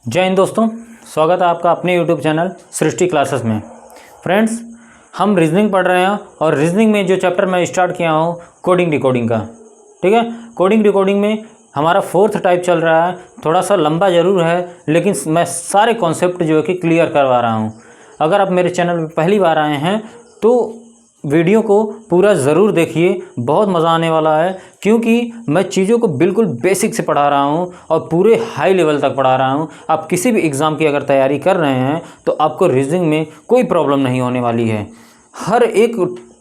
जय हिंद दोस्तों, स्वागत है आपका अपने YouTube चैनल सृष्टि क्लासेस में। फ्रेंड्स, हम रीजनिंग पढ़ रहे हैं और रीजनिंग में जो चैप्टर मैं स्टार्ट किया हूँ कोडिंग डिकोडिंग का, ठीक है। कोडिंग डिकोडिंग में हमारा 4th टाइप चल रहा है। थोड़ा सा लंबा ज़रूर है, लेकिन मैं सारे कॉन्सेप्ट जो है कि क्लियर करवा रहा हूँ। अगर आप मेरे चैनल पर पहली बार आए हैं तो वीडियो को पूरा ज़रूर देखिए, बहुत मज़ा आने वाला है, क्योंकि मैं चीज़ों को बिल्कुल बेसिक से पढ़ा रहा हूँ और पूरे हाई लेवल तक पढ़ा रहा हूँ। आप किसी भी एग्ज़ाम की अगर तैयारी कर रहे हैं तो आपको रीजनिंग में कोई प्रॉब्लम नहीं होने वाली है। हर एक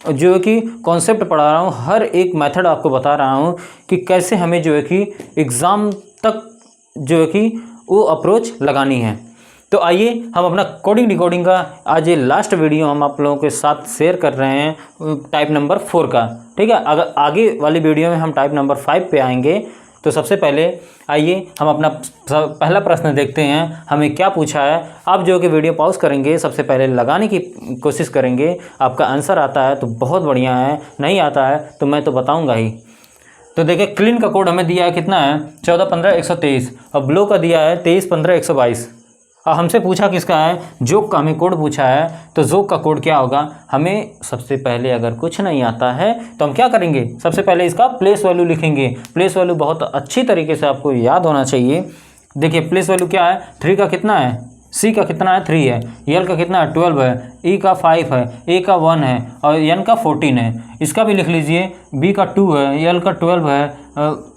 जो है कि कॉन्सेप्ट पढ़ा रहा हूँ, हर एक मेथड आपको बता रहा हूँ कि कैसे हमें जो है कि एग्ज़ाम तक जो है कि वो अप्रोच लगानी है। तो आइए हम अपना कोडिंग डिकोडिंग का आज ये लास्ट वीडियो हम आप लोगों के साथ शेयर कर रहे हैं टाइप नंबर 4 का, ठीक है। अगर आगे वाली वीडियो में हम टाइप नंबर 5 पे आएंगे। तो सबसे पहले आइए हम अपना पहला प्रश्न देखते हैं, हमें क्या पूछा है। आप जो कि वीडियो पॉज करेंगे, सबसे पहले लगाने की कोशिश करेंगे। आपका आंसर आता है तो बहुत बढ़िया है, नहीं आता है तो मैं तो बताऊँगा ही। तो देखिए, क्लीन का कोड हमें दिया है कितना है 14-15-123 और ब्लो का दिया है 23-15-122। और हमसे पूछा किसका है, जोक का हमें कोड पूछा है। तो जोक का कोड क्या होगा, हमें सबसे पहले अगर कुछ नहीं आता है तो हम क्या करेंगे, सबसे पहले इसका प्लेस वैल्यू लिखेंगे। प्लेस वैल्यू बहुत अच्छी तरीके से आपको याद होना चाहिए। देखिए प्लेस वैल्यू क्या है, 3 का कितना है, सी का कितना है 3 है, यल का कितना है 12 है, ई का 5 है, ए का 1 है और एन का 14 है। इसका भी लिख लीजिए, बी का 2 है, यल का 12 है,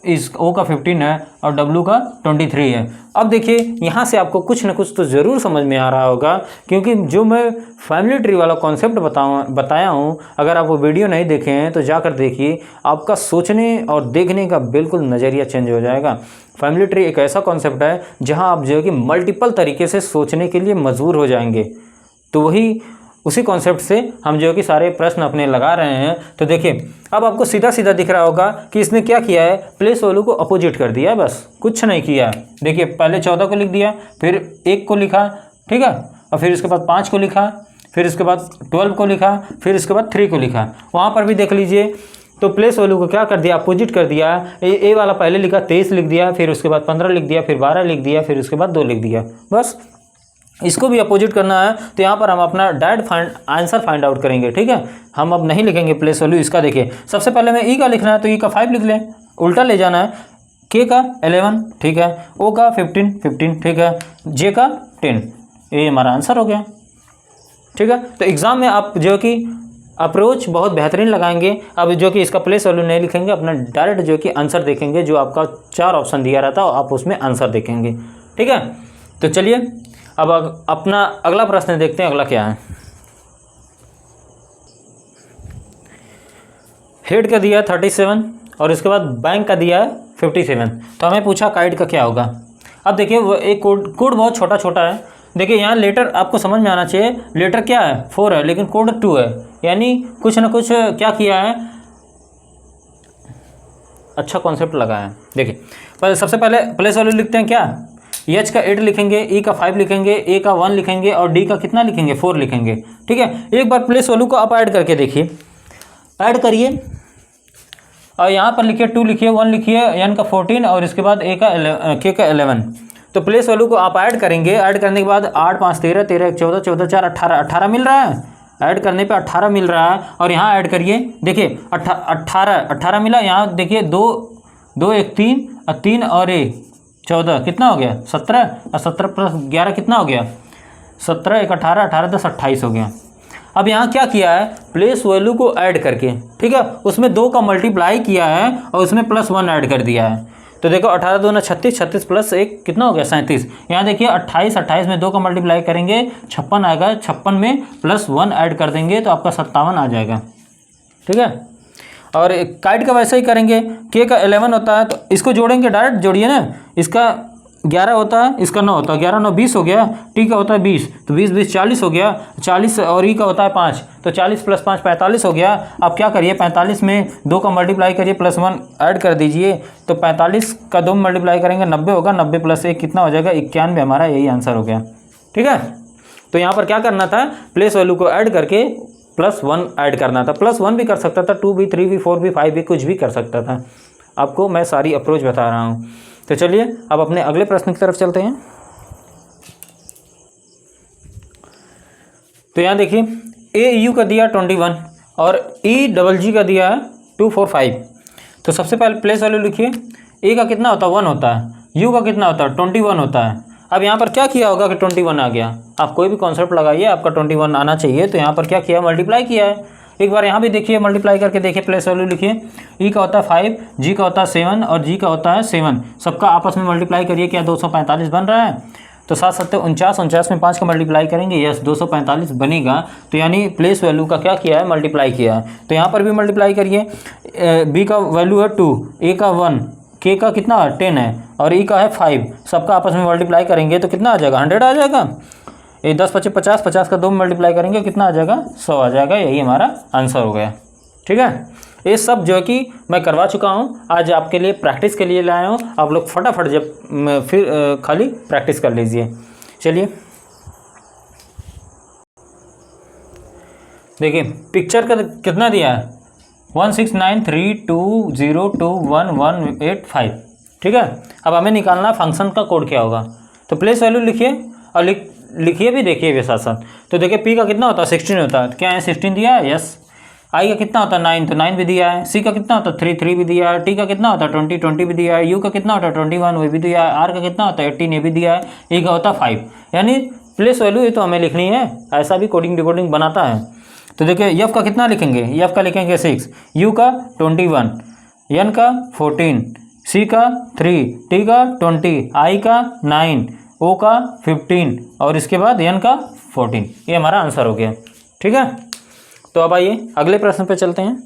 इस ओ का 15 है और डब्ल्यू का 23 है। अब देखिए यहाँ से आपको कुछ ना कुछ तो ज़रूर समझ में आ रहा होगा, क्योंकि जो मैं फैमिली ट्री वाला कॉन्सेप्ट बताया हूँ, अगर आप वो वीडियो नहीं देखे हैं तो जाकर देखिए। आपका सोचने और देखने का बिल्कुल नज़रिया चेंज हो जाएगा। फैमिली ट्री एक ऐसा कॉन्सेप्ट है जहाँ आप जो है कि मल्टीपल तरीके से सोचने के लिए मजबूर हो जाएंगे। तो उसी कॉन्सेप्ट से हम जो है कि सारे प्रश्न अपने लगा रहे हैं। तो देखिए, अब आपको सीधा सीधा दिख रहा होगा कि इसने क्या किया है, प्लेस वैल्यू को अपोजिट कर दिया है, बस कुछ नहीं किया है। देखिए पहले 14 को लिख दिया, फिर 1 को लिखा, ठीक है, और फिर इसके बाद 5 को लिखा, फिर इसके बाद 12 को लिखा, फिर इसके बाद 3 को लिखा। वहाँ पर भी देख लीजिए, तो प्लेस वैल्यू को क्या कर दिया, अपोजिट कर दिया। ए वाला पहले लिखा 23 लिख दिया, फिर उसके बाद 15 लिख दिया, फिर 12 लिख दिया, फिर उसके बाद 2 लिख दिया। बस इसको भी अपोजिट करना है। तो यहाँ पर हम अपना डायरेक्ट आंसर फाइंड आउट करेंगे, ठीक है। हम अब नहीं लिखेंगे प्लेस वैल्यू। इसका देखिए, सबसे पहले मैं ई का लिखना है तो ई का 5 लिख लें, उल्टा ले जाना है। के का 11, ठीक है, ओ का 15, ठीक है, जे का 10। ये हमारा आंसर हो गया, ठीक है। तो एग्ज़ाम में आप जो कि अप्रोच बहुत बेहतरीन लगाएंगे। अब जो कि इसका प्लेस वैल्यू नहीं लिखेंगे, अपना डायरेक्ट जो कि आंसर देखेंगे। जो आपका 4 ऑप्शन दिया रहता है आप उसमें आंसर देखेंगे, ठीक है। तो चलिए अब अपना अगला प्रश्न देखते हैं। अगला क्या है, हेड का दिया है 37 और इसके बाद बैंक का दिया है 57। तो हमें पूछा काइट का क्या होगा। अब देखिए वो एक कोड बहुत छोटा छोटा है। देखिए यहाँ लेटर आपको समझ में आना चाहिए। लेटर क्या है 4 है, लेकिन कोड 2 है, यानी कुछ ना कुछ क्या किया है, अच्छा कॉन्सेप्ट लगाया है। देखिए सबसे पहले प्लेस वैल्यू लिखते हैं, क्या एच का 8 लिखेंगे, ई का 5 लिखेंगे, ए का 1 लिखेंगे और डी का कितना लिखेंगे 4 लिखेंगे, ठीक है। एक बार प्लेस वैल्यू को आप ऐड करके देखिए, ऐड करिए और यहाँ पर लिखिए 2 लिखिए, 1 लिखिए, एन का 14 और इसके बाद के का 11। तो प्लेस वैल्यू को आप ऐड करेंगे। ऐड करने के बाद 8 5 13, 13 1 14, 14 4 18, 18 मिल रहा है। ऐड करने पे 18 मिल रहा है और यहाँ ऐड करिए, देखिए 18 मिला। यहाँ देखिए 2 1 3 और 3 और 1 14, कितना हो गया 17 और 17 प्लस 11 कितना हो गया 17, 1 18, 18 10 28 हो गया। अब यहाँ क्या किया है, प्लेस वैल्यू को ऐड करके, ठीक है, उसमें 2 का मल्टीप्लाई किया है और उसमें +1 ऐड कर दिया है। तो देखो 18 2 36, 36 प्लस 1 कितना हो गया 37। यहाँ देखिए 28 में 2 का मल्टीप्लाई करेंगे 56 आएगा, 56 में +1 ऐड कर देंगे तो आपका 57 आ जाएगा, ठीक है। और काइट का वैसे ही करेंगे। के का 11 होता है तो इसको जोड़ेंगे, डायरेक्ट जोड़िए ना। इसका 11 होता है, इसका 9 होता है, 11 9 20 हो गया। टी का होता है 20, तो 20 20 40 हो गया, 40 और ई का होता है 5, तो 40 + 5 45 हो गया। आप क्या करिए, 45 में 2 का मल्टीप्लाई करिए, +1 ऐड कर दीजिए। तो 45 का 2 मल्टीप्लाई करेंगे 90 होगा, 90 + 1 कितना हो जाएगा 91। हमारा यही आंसर हो गया, ठीक है। तो यहाँ पर क्या करना था, प्लेस वैल्यू को ऐड करके +1 ऐड करना था। +1 भी कर सकता था, 2 भी, 3 भी, 4 भी, 5 भी, कुछ भी कर सकता था। आपको मैं सारी अप्रोच बता रहा हूँ। तो चलिए अब अपने अगले प्रश्न की तरफ चलते हैं। तो यहाँ देखिए ए यू का दिया 21 और ई डबल जी का दिया है 245। तो सबसे पहले प्लेस वैल्यू लिखिए। ए का कितना होता है 1 होता है, यू का कितना होता है 21 होता है। अब यहाँ पर क्या किया होगा कि 21 आ गया। आप कोई भी कॉन्सेप्ट लगाइए, आपका 21 आना चाहिए। तो यहाँ पर क्या किया, मल्टीप्लाई किया है। एक बार यहाँ भी देखिए, मल्टीप्लाई करके देखिए, प्लेस वैल्यू लिखिए। ई का होता है 5, जी का होता है 7 और जी का होता है 7। सबका आपस में मल्टीप्लाई करिए, क्या 245 बन रहा है। तो 7 7 49, 49 में 5 का मल्टीप्लाई करेंगे, यस 245 बनेगा। तो यानी प्लेस वैल्यू का क्या किया है, मल्टीप्लाई किया है। तो यहाँ पर भी मल्टीप्लाई करिए। बी का वैल्यू है 2, ए का 1, के का कितना 10 है और ई का है 5। सबका आपस में मल्टीप्लाई करेंगे तो कितना आ जाएगा, 100 आ जाएगा। ये 10 25 50, 50 का 2 में मल्टीप्लाई करेंगे कितना आ जाएगा, 100 आ जाएगा। यही हमारा आंसर हो गया। ठीक है, ये सब जो है कि मैं करवा चुका हूँ, आज आपके लिए प्रैक्टिस के लिए लाया हूँ। आप लोग फटाफट जब फिर खाली प्रैक्टिस कर लीजिए। चलिए देखिए, पिक्चर का कितना दिया है 16932021185। ठीक है, अब हमें निकालना फंक्शन का कोड क्या होगा। तो प्लेस वैल्यू लिखिए और लिखिए भी, देखिए भी साथ साथ। तो देखिए पी का कितना होता है 16 होता है, क्या है 16 दिया है, यस। आई का कितना होता है 9, तो 9 भी दिया है। सी का कितना होता है 3, 3 भी दिया है। टी का कितना होता है 20, 20 भी दिया है। यू का कितना होता है 21, वो भी दिया है। आर का कितना होता है 18, ये भी दिया है। ई का होता है 5। यानी प्लेस वैल्यू ये तो हमें लिखनी है, ऐसा भी कोडिंग डिकोडिंग बनाता है। तो देखिए एफ का कितना लिखेंगे, एफ का लिखेंगे 6, यू का 21, एन का 14, सी का 3, टी का 20, आई का 9, ओ का 15 और इसके बाद एन का 14। ये हमारा आंसर हो गया। ठीक है, तो अब आइए अगले प्रश्न पे चलते हैं।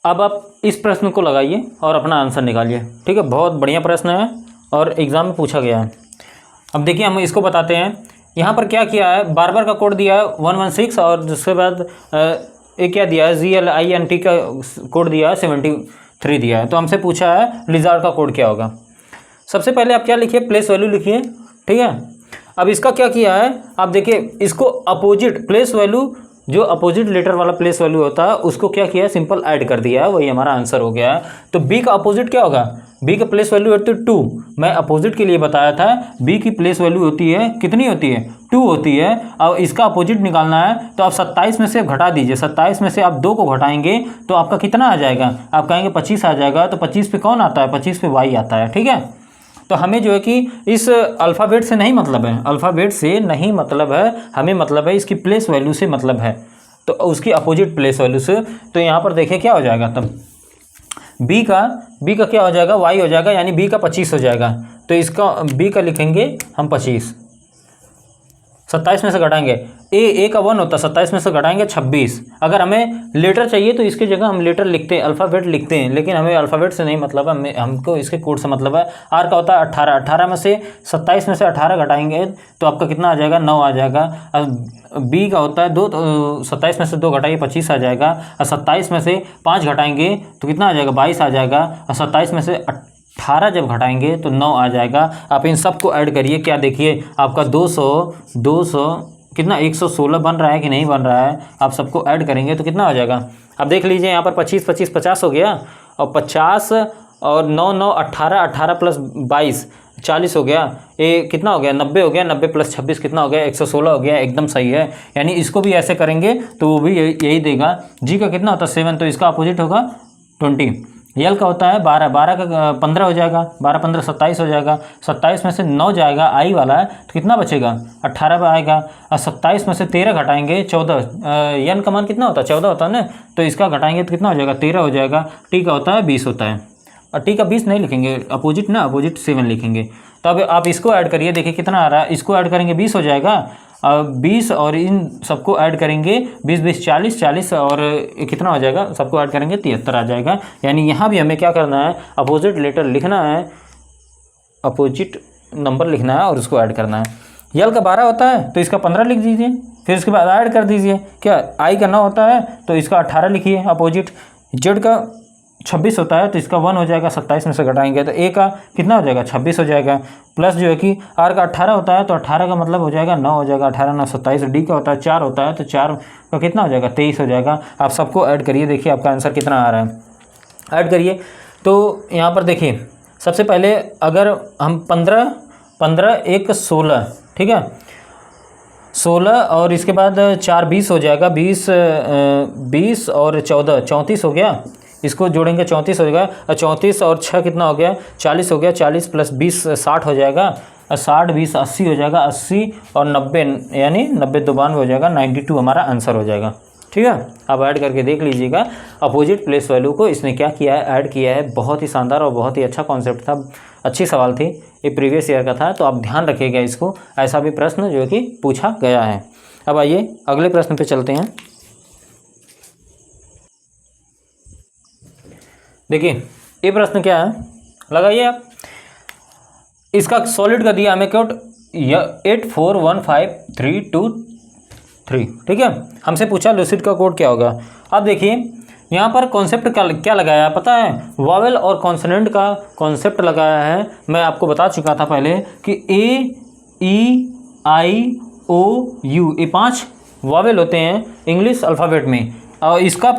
अब आप इस प्रश्न को लगाइए और अपना आंसर निकालिए। ठीक है, बहुत बढ़िया प्रश्न है और एग्जाम में पूछा गया है। अब देखिए हम इसको बताते हैं। यहाँ पर क्या किया है, बार का कोड दिया है 116 और जिसके बाद एक क्या दिया है GLINT का कोड दिया है 73 दिया है। तो हमसे पूछा है लिजार्ड का कोड क्या होगा। सबसे पहले आप क्या लिखिए, प्लेस वैल्यू लिखिए। ठीक है, अब इसका क्या किया है, आप देखिए इसको अपोजिट प्लेस वैल्यू, जो अपोजिट लेटर वाला प्लेस वैल्यू होता है उसको क्या किया है, सिंपल ऐड कर दिया है। वही हमारा आंसर हो गया है। तो बी का अपोजिट क्या होगा, बी का प्लेस वैल्यू होती है 2। मैं अपोजिट के लिए बताया था, बी की प्लेस वैल्यू होती है कितनी होती है, 2 होती है। अब इसका अपोजिट निकालना है तो आप 27 में से घटा दीजिए। 27 में से आप 2 को घटाएंगे तो आपका कितना आ जाएगा, आप कहेंगे 25 आ जाएगा। तो 25 पे कौन आता है, 25 पे वाई आता है। ठीक है, तो हमें जो है कि इस अल्फ़ाबेट से नहीं मतलब है, अल्फ़ाबेट से नहीं मतलब है, हमें मतलब है इसकी प्लेस वैल्यू से मतलब है। तो उसकी अपोजिट प्लेस वैल्यू से। तो यहाँ पर देखिए क्या हो जाएगा, तब बी का क्या हो जाएगा, वाई हो जाएगा, यानी बी का 25 हो जाएगा। तो इसका बी का लिखेंगे हम 25। 27 में से घटाएंगे, ए का 1 होता है, 27 में से घटाएंगे 26। अगर हमें लेटर चाहिए तो इसकी जगह हम लेटर लिखते हैं, अल्फ़ाबेट लिखते हैं, लेकिन हमें अल्फ़ाबेट से नहीं मतलब है, हमको इसके कोड से मतलब है। आर का होता है 18, 18 में से 27 में से 18 घटाएंगे तो आपका कितना आ जाएगा, 9 आ जाएगा। बी का होता है 2, तो 27 में से 2 घटाइए 25 आ जाएगा। और 27 में से 5 घटाएंगे तो कितना आ जाएगा, 22 आ जाएगा। और 27 में से 18 जब घटाएंगे तो 9 आ जाएगा। आप इन सब को ऐड करिए, क्या देखिए आपका 200 कितना 116 बन रहा है कि नहीं बन रहा है। आप सबको ऐड करेंगे तो कितना हो जाएगा, आप देख लीजिए यहाँ पर 25 25 50 हो गया और 50 और 9 9 18, 18 प्लस 22 40 हो गया। ये कितना हो गया, 90 हो गया। 90 प्लस 26 कितना हो गया, 116 हो गया। एकदम सही है। यानी इसको भी ऐसे करेंगे तो वो भी यही देगा। जी का कितना होता है 7, तो इसका अपोजिट होगा 20। यल का होता है 12, 12 का 15 हो जाएगा। 12 15 27 हो जाएगा। 27 में से 9 जाएगा, आई वाला है, तो कितना बचेगा 18 पे आएगा। और 27 में से 13 घटाएंगे 14। यन का मान कितना होता है 14 होता है ना, तो इसका घटाएंगे तो कितना हो जाएगा 13 हो जाएगा। टी का होता है 20 होता है, और टी का 20 नहीं लिखेंगे, अपोजिट ना, अपोजिट 7 लिखेंगे। तो अब आप इसको ऐड करिए, देखिए कितना आ रहा है। इसको ऐड करेंगे 20 हो जाएगा। 20 और इन सबको ऐड करेंगे 20 20 40 40 और कितना हो जाएगा, सबको ऐड करेंगे 73 आ जाएगा। यानी यहाँ भी हमें क्या करना है, अपोजिट लेटर लिखना है, अपोजिट नंबर लिखना है और उसको ऐड करना है। यल का 12 होता है तो इसका 15 लिख दीजिए, फिर उसके बाद ऐड कर दीजिए। क्या आई का 9 होता है तो इसका 18 लिखिए अपोजिट। जेड का 26 होता है तो इसका 1 हो जाएगा। 27 में से घटाएंगे तो ए का कितना हो जाएगा 26 हो जाएगा। प्लस जो है कि आर का 18 होता है तो 18 का मतलब हो जाएगा 9 हो जाएगा। 18 9 27। डी का होता है 4 होता है तो 4 का कितना हो जाएगा 23 हो जाएगा। आप सबको ऐड करिए, देखिए आपका आंसर कितना आ रहा है। ऐड करिए तो यहाँ पर देखिए सबसे पहले अगर हम 15 15 एक 16, ठीक है 16 और इसके बाद 4 20 हो जाएगा, 20 और 14 34 हो गया, इसको जोड़ेंगे 34 हो जाएगा, और 34 और 6 कितना हो गया 40 हो गया, 40 + 20 60 हो जाएगा, और 60 20 80 हो जाएगा, 80 और 90 यानी 90 92 हो जाएगा, 92 हमारा आंसर हो जाएगा। ठीक है, अब ऐड करके देख लीजिएगा अपोजिट प्लेस वैल्यू को इसने क्या किया है, ऐड किया है। बहुत ही शानदार और बहुत ही अच्छा कॉन्सेप्ट था, अच्छी सवाल थी, ये प्रीवियस ईयर का था, तो आप ध्यान रखिएगा इसको, ऐसा भी प्रश्न जो कि पूछा गया है। अब आइए अगले प्रश्न पे चलते हैं। देखिए ये प्रश्न क्या है, लगाइए आप, इसका सॉलिड का दिया हमें कोड 841532 ठीक है, हमसे पूछा लूसिड का कोड क्या होगा। अब देखिए यहाँ पर कॉन्सेप्ट क्या लगाया है पता है, वॉवेल और कॉन्सोनेंट का कॉन्सेप्ट लगाया है। मैं आपको बता चुका था पहले कि ए ई आई ओ यू ये 5 वॉवेल होते हैं इंग्लिश अल्फ़ाबेट में, और इसका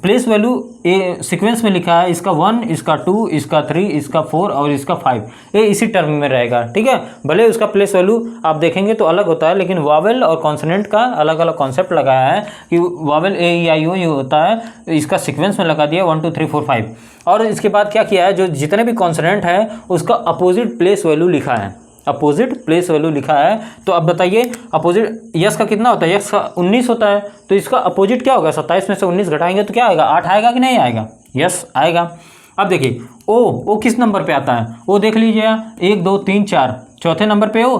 प्लेस वैल्यू ए सीक्वेंस में लिखा है, इसका 1, इसका 2, इसका 3, इसका 4 और इसका 5, ये इसी टर्म में रहेगा। ठीक है, भले उसका प्लेस वैल्यू आप देखेंगे तो अलग होता है, लेकिन वॉवेल और कॉन्सोनेंट का अलग अलग कॉन्सेप्ट लगाया है कि vowel A E I O you होता है, इसका सीक्वेंस में लगा दिया 1 2 3 4 5, और इसके बाद क्या किया है, जो जितने भी कॉन्सोनेंट है उसका अपोजिट प्लेस वैल्यू लिखा है, अपोजिट प्लेस वैल्यू लिखा है। तो अब बताइए अपोजिट यस का कितना होता है, यस का 19 होता है, तो इसका अपोजिट क्या होगा, 27 में से 19 घटाएंगे तो क्या आएगा, 8 आएगा कि नहीं आएगा, यस आएगा। अब देखिए ओ किस नंबर पे आता है, ओ देख लीजिए 1 2 3 4 चौथे नंबर पे ओ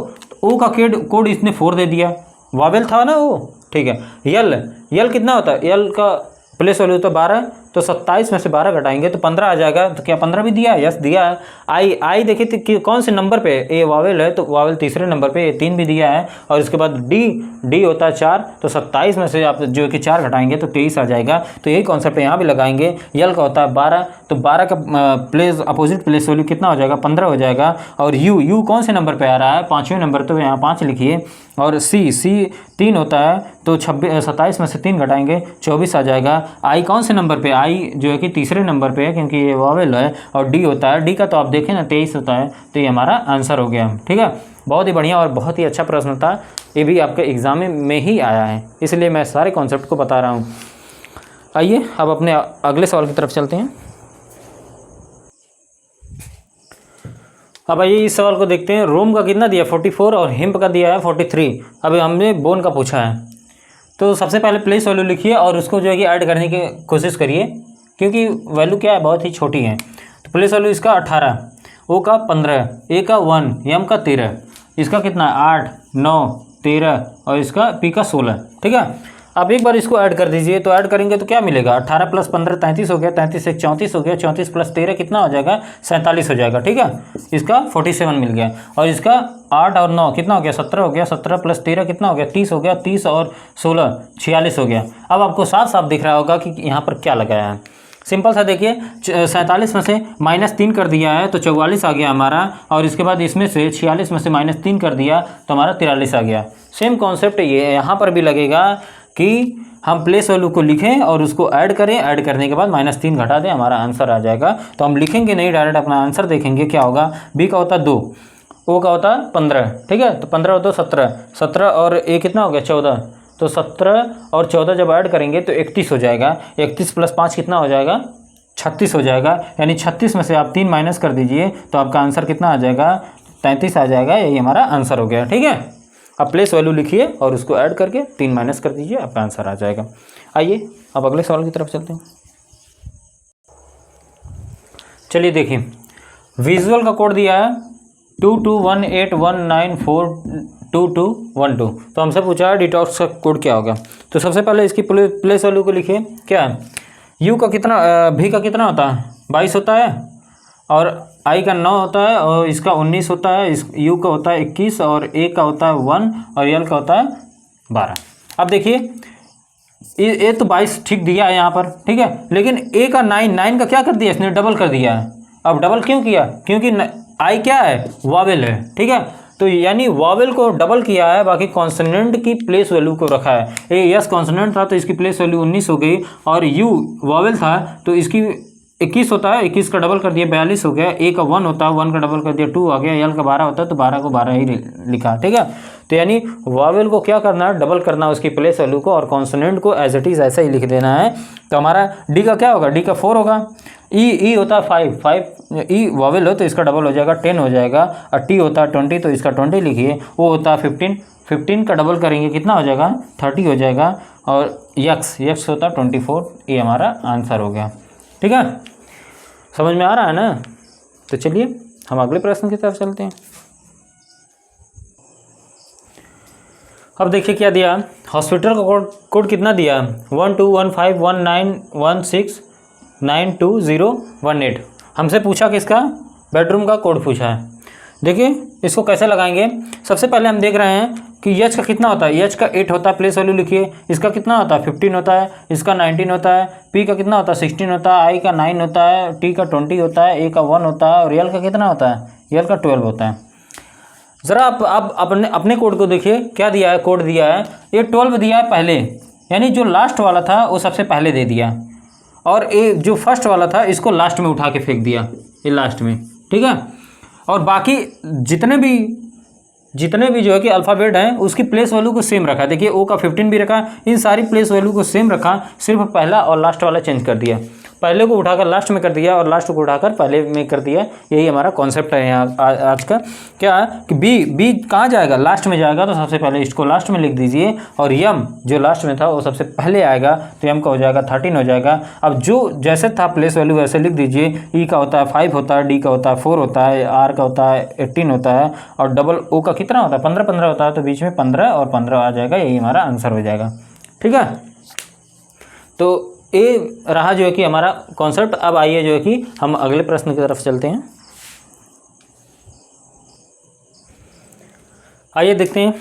का कोड इसने 4 दे दिया, वॉवेल था ना ओ, ठीक है। यल कितना होता है, यल का प्लेस वैल्यू तो 12, तो 27 में से 12 घटाएंगे तो 15 आ जाएगा, तो क्या 15 भी दिया है, यस दिया है। आई देखिए कि कौन से नंबर पे, ए वावेल है तो वावेल तीसरे नंबर पे, 3 भी दिया है, और इसके बाद डी होता है 4, तो 27 में से आप जो कि 4 घटाएंगे तो 23 आ जाएगा, तो यही कॉन्सेप्ट यहाँ भी लगाएंगे। यल का होता है 12, तो 12 का अपोजिट प्लेस वैल्यू कितना हो जाएगा, 15 हो जाएगा। और यू कौन से नंबर पर आ रहा है, 5वें नंबर, तो यहाँ 5 लिखिए। और सी 3 होता है, तो 27 में से 3 घटाएंगे 24 आ जाएगा। आई कौन से नंबर पे, आई जो है कि तीसरे नंबर पे है क्योंकि ये वॉवेल है। और डी होता है, डी का तो आप देखें ना 23 होता है, तो ये हमारा आंसर हो गया। ठीक है, बहुत ही बढ़िया और बहुत ही अच्छा प्रश्न था, ये भी आपके एग्जाम में ही आया है, इसलिए मैं सारे कॉन्सेप्ट को बता रहा हूँ। आइए अब अपने अगले सवाल की तरफ चलते हैं। अब आइए इस सवाल को देखते हैं। रोम का कितना दिया 44 और हिम्प का दिया है 43। अब हमने बोन का पूछा है, तो सबसे पहले प्लेस वैल्यू लिखिए और उसको जो है कि ऐड करने की कोशिश करिए, क्योंकि वैल्यू क्या है, बहुत ही छोटी है। तो प्लेस वैल्यू इसका 18, ओ का 15, ए का 1, एम का 13, इसका कितना 8 9 13 और इसका पी का 16। ठीक है, अब एक बार इसको ऐड कर दीजिए, तो ऐड करेंगे तो क्या मिलेगा, 18 + 15 33 हो गया, 33 एक 34 हो गया, 34 + 13 कितना हो जाएगा 47 हो जाएगा। ठीक है, इसका 47 मिल गया। और इसका 8 और 9 कितना हो गया 17 हो गया, 17 + 13 कितना हो गया 30 हो गया, 30 और 16 46 हो गया। अब आपको साफ साफ दिख रहा होगा कि यहाँ पर क्या लगाया है। सिंपल सा देखिए, 47 में से -3 कर दिया है तो 44 आ गया हमारा, और इसके बाद इसमें से 46 में से -3 कर दिया तो हमारा 43 आ गया। सेम कॉन्सेप्ट ये यहाँ पर भी लगेगा कि हम प्लेस वैल्यू को लिखें और उसको ऐड करें, ऐड करने के बाद -3 घटा दें, हमारा आंसर आ जाएगा। तो हम लिखेंगे नहीं, डायरेक्ट अपना आंसर देखेंगे क्या होगा। बी का होता है 2, ओ का होता है 15। ठीक है, तो 15 होता है 17 और ए कितना हो गया 14, तो 17 और 14 जब ऐड करेंगे तो 31 हो जाएगा। 31 + 5 कितना हो जाएगा 36 हो जाएगा, यानी 36 में से आप 3 माइनस कर दीजिए तो आपका आंसर कितना आ जाएगा 33 आ जाएगा। यही हमारा आंसर हो गया। ठीक है, अब प्लेस वैल्यू लिखिए और उसको ऐड करके 3 माइनस कर दीजिए, आपका आंसर आ जाएगा। आइए अब अगले सवाल की तरफ चलते हैं। चलिए देखिए, विजुअल का कोड दिया है 221819422212। तो हमसे पूछा है डिटॉक्स का कोड क्या होगा। तो सबसे पहले इसकी प्लेस वैल्यू को लिखिए, क्या है यू का कितना, भी का कितना होता है 22 होता है, और आई का 9 होता है, और इसका 19 होता है, इस यू का होता है 21, और ए का होता है 1 और यल का होता है 12। अब देखिए ये तो 22 ठीक दिया है यहाँ पर, ठीक है, लेकिन ए का 9 का क्या कर दिया इसने, डबल कर दिया है। अब डबल क्यों किया, क्योंकि आई क्या है वॉवेल है। ठीक है, तो यानी वॉवेल को डबल किया है, बाकी कॉन्सोनेंट की प्लेस वैल्यू को रखा है। ए यस कॉन्सोनेंट था तो इसकी प्लेस वैल्यू 19 हो गई, और यू वॉवेल था तो इसकी 21 होता है, 21 का डबल कर दिया 42 हो गया। ए का 1 होता है, 1 का डबल कर दिया 2 आ गया। एल का 12 होता है तो 12 को 12 ही लिखा, ठीक है। तो यानी वावेल को क्या करना है, डबल करना है उसकी प्लेस वैल्यू को, और कॉन्सोनेंट को एज इट इज़ ऐसा ही लिख देना है। तो हमारा डी का क्या होगा, डी का 4 होगा। ई होता है 5 ई वावेल हो तो इसका डबल हो जाएगा 10 हो जाएगा। और टी होता है 20 तो इसका 20 लिखिए। वो होता है 15 का डबल करेंगे कितना हो जाएगा, 30 हो जाएगा। और यक्स होता है 24। ये हमारा आंसर हो गया, ठीक है। समझ में आ रहा है ना। तो चलिए हम अगले प्रश्न की तरफ चलते हैं। अब देखिए क्या दिया, हॉस्पिटल का कोड कितना दिया, 12151916922018। हमसे पूछा किसका, बेडरूम का कोड पूछा है। देखिए इसको कैसे लगाएंगे। सबसे पहले हम देख रहे हैं कि एच का कितना होता है, एच का 8 होता है, प्लेस वैल्यू लिखिए। इसका कितना होता है, 15 होता है। इसका 19 होता है। पी का कितना होता है, 16 होता है। आई का 9 होता है। टी का 20 होता है। ए का 1 होता है। और एल का कितना होता है, एल का 12 होता है। ज़रा आप अपने कोड को देखिए, क्या दिया है, कोड दिया है ये 12 दिया है पहले, यानी जो लास्ट वाला था वो सबसे पहले दे दिया, और ये जो फर्स्ट वाला था इसको लास्ट में उठा के फेंक दिया, ये लास्ट में, ठीक है। और बाकी जितने भी जो है कि अल्फ़ाबेट हैं उसकी प्लेस वैल्यू को सेम रखा। देखिए ओ का 15 भी रखा, इन सारी प्लेस वैल्यू को सेम रखा, सिर्फ पहला और लास्ट वाला चेंज कर दिया। पहले को उठाकर लास्ट में कर दिया और लास्ट को उठाकर पहले में कर दिया। यही हमारा कॉन्सेप्ट है यहाँ आज का। क्या कि बी कहाँ जाएगा, लास्ट में जाएगा, तो सबसे पहले इसको लास्ट में लिख दीजिए। और यम जो लास्ट में था वो सबसे पहले आएगा, तो यम का हो जाएगा 13 हो जाएगा। अब जो जैसे था प्लेस वैल्यू वैसे लिख दीजिए। ई का होता है 5 होता है, डी का होता है 4 होता है, आर का होता है 18 होता है, और डबल ओ का कितना होता है 15 होता है, तो बीच में 15 और 15 आ जाएगा। यही हमारा आंसर हो जाएगा, ठीक है। तो ये रहा जो है कि हमारा कॉन्सेप्ट। अब आइए जो है कि हम अगले प्रश्न की तरफ चलते हैं। आइए देखते हैं,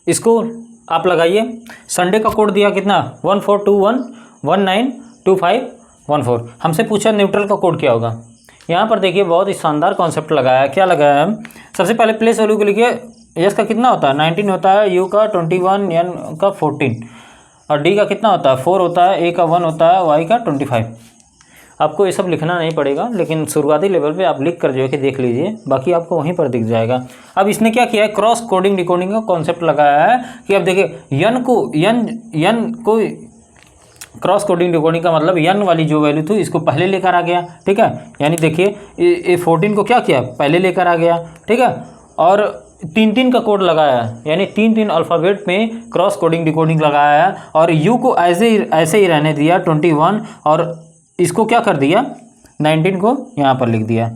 इसको आप लगाइए। संडे का कोड दिया कितना, 1421192514। हमसे पूछा न्यूट्रल का कोड क्या होगा। यहाँ पर देखिए बहुत ही शानदार कॉन्सेप्ट लगाया है। क्या लगाया है, सबसे पहले प्लेस वैल्यू को लिखिए। एस का कितना होता है 19 होता है, यू का 21, एन का 14, और डी का कितना होता है 4 होता है, ए का 1 होता है, वाई का 25। आपको ये सब लिखना नहीं पड़ेगा, लेकिन शुरुआती लेवल पे आप लिख कर जो है कि देख लीजिए, बाकी आपको वहीं पर दिख जाएगा। अब इसने क्या किया है, क्रॉस कोडिंग डिकोडिंग का कॉन्सेप्ट लगाया है कि अब देखिए यन को क्रॉस कोडिंग डिकोडिंग का मतलब यन वाली जो वैल्यू थी इसको पहले लेकर आ गया, ठीक है। यानी देखिए ये 14 को क्या किया, पहले लेकर आ गया, ठीक है। और 3 का कोड लगाया, यानी 3 अल्फ़ाबेट में क्रॉस कोडिंग डिकोडिंग लगाया है। और यू को ऐसे ही रहने दिया 21, और इसको क्या कर दिया 19 को यहाँ पर लिख दिया,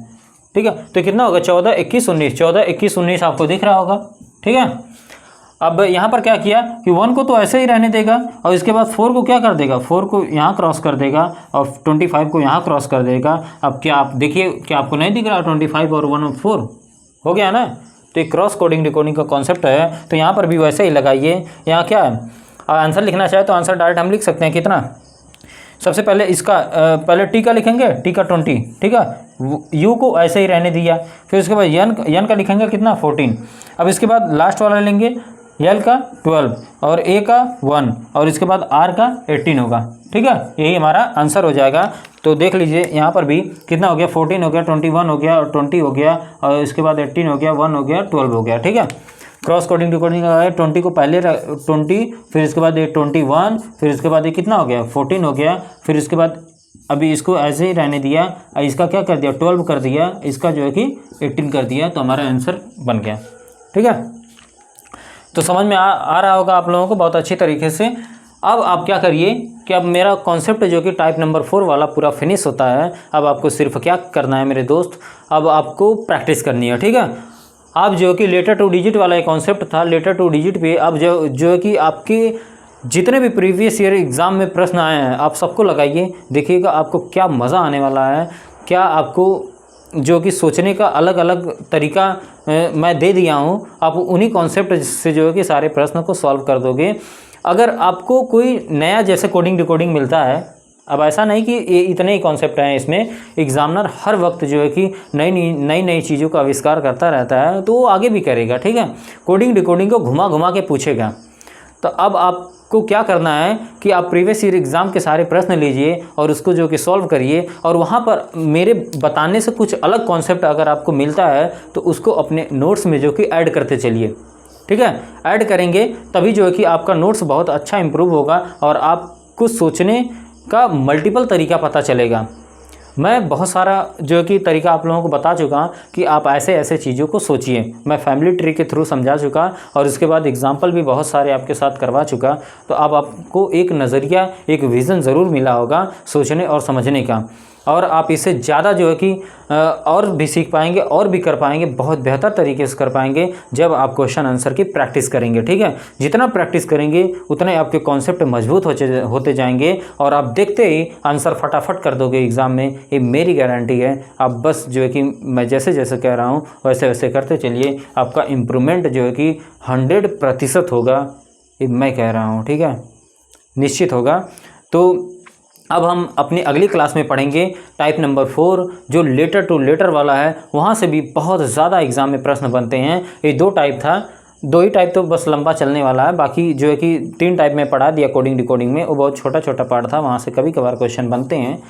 ठीक है। तो कितना होगा 14 21 19, 14 21 19 आपको दिख रहा होगा, ठीक है। अब यहाँ पर क्या किया कि 1 को तो ऐसे ही रहने देगा, और इसके बाद 4 को क्या कर देगा, 4 को यहाँ क्रॉस कर देगा, और 25 को यहाँ क्रॉस कर देगा। अब क्या आप देखिए, क्या आपको नहीं दिख रहा 25 और 1 और 4 हो गया ना। तो एक क्रॉस कोडिंग डिकोडिंग का कॉन्सेप्ट है, तो यहाँ पर भी वैसे ही लगाइए। यहाँ क्या है, आंसर लिखना चाहे तो आंसर डायरेक्ट हम लिख सकते हैं। कितना, सबसे पहले इसका पहले टी का लिखेंगे, टी का 20, ठीक है। यू को ऐसे ही रहने दिया, फिर उसके बाद यन का लिखेंगे कितना 14। अब इसके बाद लास्ट वाला लेंगे, एल का 12 और ए का 1, और इसके बाद आर का 18 होगा, ठीक है। यही हमारा आंसर हो जाएगा। तो देख लीजिए यहाँ पर भी कितना हो गया, 14 हो गया, 21 हो गया, और 20 हो गया, और इसके बाद 18 हो गया, 1 हो गया, 12 हो गया, ठीक है। क्रॉस कोडिंग डिकोडिंग का 20 को पहले 20, फिर इसके बाद ये 21, फिर इसके बाद ये कितना हो गया 14 हो गया, फिर इसके बाद अभी इसको ऐसे ही रहने दिया, इसका क्या कर दिया 12 कर दिया, इसका जो है कि 18 कर दिया, तो हमारा आंसर बन गया, ठीक है। तो समझ में आ रहा होगा आप लोगों को बहुत अच्छी तरीके से। अब आप क्या करिए कि अब मेरा कॉन्सेप्ट जो कि टाइप नंबर 4 वाला पूरा फिनिश होता है। अब आपको सिर्फ क्या करना है मेरे दोस्त, अब आपको प्रैक्टिस करनी है, ठीक है। आप जो कि लेटर टू डिजिट वाला एक कॉन्सेप्ट था, लेटर टू डिजिट पे अब जो है कि आपके जितने भी प्रीवियस ईयर एग्ज़ाम में प्रश्न आए हैं आप सबको लगाइए, देखिएगा आपको क्या मज़ा आने वाला है। क्या आपको जो कि सोचने का अलग अलग तरीका मैं दे दिया हूँ, आप उन्हीं कॉन्सेप्ट से जो है कि सारे प्रश्न को सॉल्व कर दोगे। अगर आपको कोई नया जैसे कोडिंग डिकोडिंग मिलता है, अब ऐसा नहीं कि ये इतने ही कॉन्सेप्ट हैं इसमें, एग्जामिनर हर वक्त जो है कि नई चीज़ों का आविष्कार करता रहता है, तो वो आगे भी करेगा, ठीक है। कोडिंग डिकोडिंग को घुमा घुमा के पूछेगा। तो अब आप आपको क्या करना है कि आप प्रीवियस ईयर एग्ज़ाम के सारे प्रश्न लीजिए और उसको जो कि सॉल्व करिए, और वहाँ पर मेरे बताने से कुछ अलग कॉन्सेप्ट अगर आपको मिलता है तो उसको अपने नोट्स में जो कि ऐड करते चलिए। ठीक है, ऐड करेंगे तभी जो है कि आपका नोट्स बहुत अच्छा इम्प्रूव होगा और आपको सोचने का मल्टीपल तरीका पता चलेगा। मैं बहुत सारा जो है कि तरीका आप लोगों को बता चुका कि आप ऐसे ऐसे चीज़ों को सोचिए। मैं फैमिली ट्री के थ्रू समझा चुका और उसके बाद एग्जाम्पल भी बहुत सारे आपके साथ करवा चुका। तो अब आपको एक नज़रिया, एक विज़न ज़रूर मिला होगा सोचने और समझने का, और आप इससे ज़्यादा जो है कि और भी सीख पाएंगे और भी कर पाएंगे, बहुत बेहतर तरीके से कर पाएंगे जब आप क्वेश्चन आंसर की प्रैक्टिस करेंगे। ठीक है, जितना प्रैक्टिस करेंगे उतने आपके कॉन्सेप्ट मजबूत होते जाएंगे और आप देखते ही आंसर फटाफट कर दोगे एग्ज़ाम में, ये मेरी गारंटी है। आप बस जो है कि मैं जैसे जैसे कह रहा हूँ वैसे वैसे करते चलिए, आपका इम्प्रूवमेंट जो है कि 100% होगा, ये मैं कह रहा हूँ। ठीक है, निश्चित होगा। तो अब हम अपनी अगली क्लास में पढ़ेंगे टाइप नंबर 4 जो लेटर टू लेटर वाला है। वहाँ से भी बहुत ज़्यादा एग्ज़ाम में प्रश्न बनते हैं। ये 2 टाइप था, 2 ही टाइप तो बस लंबा चलने वाला है, बाकी जो है कि 3 टाइप में पढ़ा दिया कोडिंग डिकोडिंग में, वो बहुत छोटा छोटा पार्ट था, वहाँ से कभी कभार क्वेश्चन बनते हैं।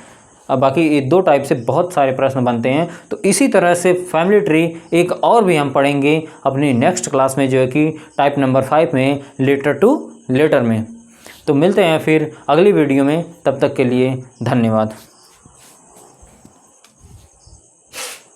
अब बाकी ये 2 टाइप से बहुत सारे प्रश्न बनते हैं। तो इसी तरह से फैमिली ट्री एक और भी हम पढ़ेंगे अपनी नेक्स्ट क्लास में, जो है कि टाइप नंबर 5 में लेटर टू लेटर में। तो मिलते हैं फिर अगली वीडियो में, तब तक के लिए धन्यवाद।